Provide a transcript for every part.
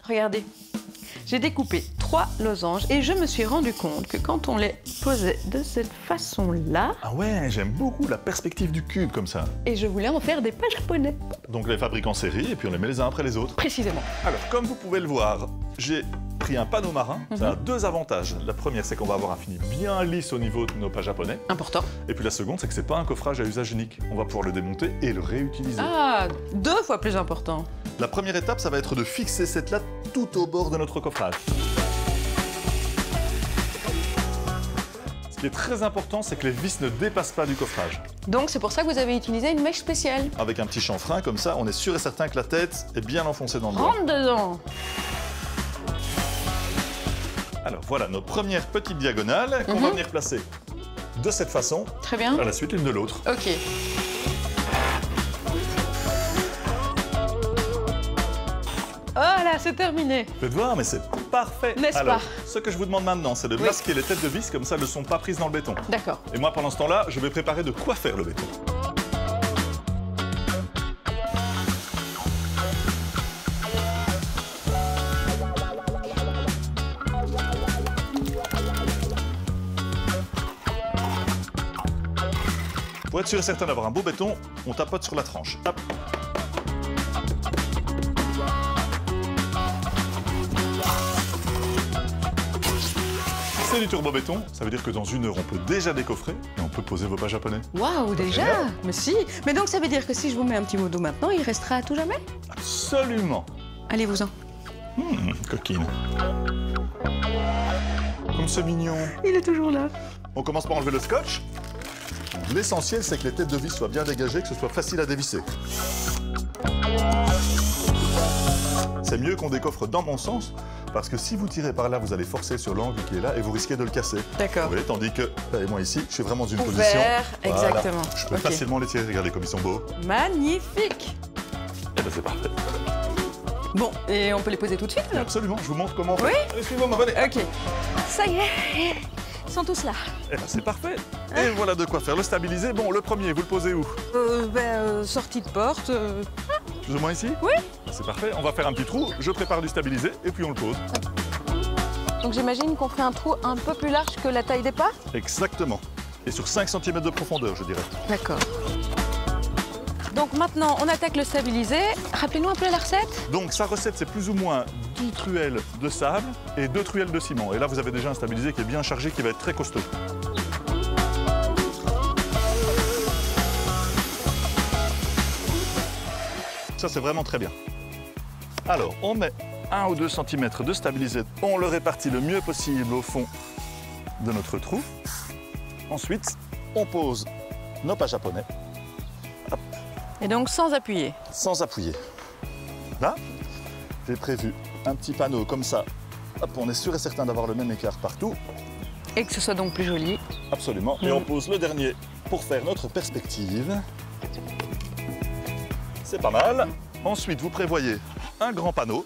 Regardez, j'ai découpé 3 losanges et je me suis rendu compte que quand on les posait de cette façon-là... Ah ouais, j'aime beaucoup la perspective du cube comme ça. Et je voulais en faire des pas japonais. Donc on les fabrique en série et puis on les met les uns après les autres. Précisément. Alors, comme vous pouvez le voir, j'ai pris un panneau marin. Ça a 2 avantages. La première, c'est qu'on va avoir un fini bien lisse au niveau de nos pas japonais. Important. Et puis la seconde, c'est que c'est pas un coffrage à usage unique. On va pouvoir le démonter et le réutiliser. Ah, 2 fois plus important. La première étape, ça va être de fixer cette latte tout au bord de notre coffrage. Ce qui est très important, c'est que les vis ne dépassent pas du coffrage. Donc c'est pour ça que vous avez utilisé une mèche spéciale. Avec un petit chanfrein, comme ça, on est sûr et certain que la tête est bien enfoncée dans le bois. Rentre dedans. Alors voilà nos premières petites diagonales qu'on va venir placer de cette façon. Très bien. À la suite l'une de l'autre. Ok. Voilà, c'est terminé. Faites voir, mais c'est parfait. N'est-ce Alors, pas? ce que je vous demande maintenant, c'est de masquer les têtes de vis, comme ça elles ne sont pas prises dans le béton. D'accord. Et moi, pendant ce temps-là, je vais préparer de quoi faire le béton. Pour être sûr et certain d'avoir un beau béton, on tapote sur la tranche. Hop. C'est du turbo béton, ça veut dire que dans 1 heure, on peut déjà décoffrer et on peut poser vos pas japonais. Waouh, déjà? Génial. Mais si. Mais donc ça veut dire que si je vous mets un petit mot d'eau maintenant, il restera à tout jamais? Absolument. Allez-vous-en. Coquine. Comme c'est mignon. Il est toujours là. On commence par enlever le scotch. L'essentiel, c'est que les têtes de vis soient bien dégagées, que ce soit facile à dévisser. C'est mieux qu'on décoffre dans mon sens, parce que si vous tirez par là, vous allez forcer sur l'angle qui est là et vous risquez de le casser. D'accord. Vous voyez, tandis que, et moi ici, je suis vraiment dans une Ouvert, position... exactement. Je peux Ok. facilement les tirer, regardez comme ils sont beaux. Magnifique. Et ben c'est parfait. Bon, et on peut les poser tout de suite alors? Absolument, je vous montre comment on fait. Oui. Allez, suivez-moi, venez. Ok. Ça y est, ils sont tous là. Eh ben c'est parfait. Et voilà de quoi faire le stabiliser. Bon, le premier, vous le posez où? Sortie de porte. Plus ou moins ici? Oui. C'est parfait, on va faire un petit trou, je prépare du stabilisé et puis on le pose. Donc j'imagine qu'on fait un trou un peu plus large que la taille des pas? Exactement. Et sur 5 cm de profondeur, je dirais. D'accord. Donc maintenant, on attaque le stabilisé. Rappelez-nous un peu la recette. Donc sa recette, c'est plus ou moins 10 truelles de sable et 2 truelles de ciment. Et là, vous avez déjà un stabilisé qui est bien chargé, qui va être très costaud. Ça, c'est vraiment très bien. Alors, on met 1 ou 2 cm de stabilisé. On le répartit le mieux possible au fond de notre trou. Ensuite, on pose nos pas japonais. Hop. Et donc sans appuyer. Sans appuyer. Là, j'ai prévu un petit panneau comme ça. Hop, on est sûr et certain d'avoir le même écart partout. Et que ce soit donc plus joli. Absolument. Et on pose le dernier pour faire notre perspective. C'est pas mal. Ensuite, vous prévoyez un grand panneau.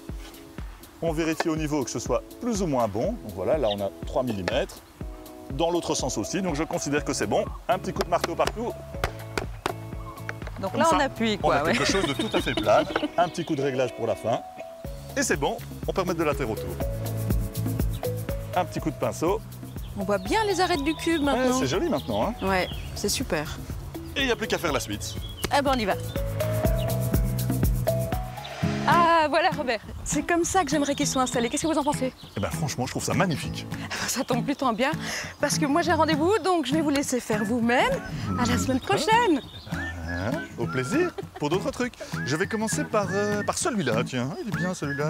On vérifie au niveau que ce soit plus ou moins bon. Donc voilà, là on a 3 mm. Dans l'autre sens aussi, donc je considère que c'est bon. Un petit coup de marteau partout. Donc Comme là, ça, on appuie, On quoi. a quelque chose de tout à fait plat. Un petit coup de réglage pour la fin. Et c'est bon, on peut mettre de la terre autour. Un petit coup de pinceau. On voit bien les arêtes du cube Ouais, maintenant. c'est joli maintenant. Hein. Ouais, c'est super. Et il n'y a plus qu'à faire la suite. Ah ben on y va. Ah voilà Robert, c'est comme ça que j'aimerais qu'ils soient installés. Qu'est-ce que vous en pensez? Eh ben franchement, je trouve ça magnifique. Ça tombe plutôt bien parce que moi j'ai un rendez-vous, donc je vais vous laisser faire vous-même. À la semaine prochaine. Hein, au plaisir, pour d'autres trucs. Je vais commencer par celui-là, tiens, il est bien celui-là.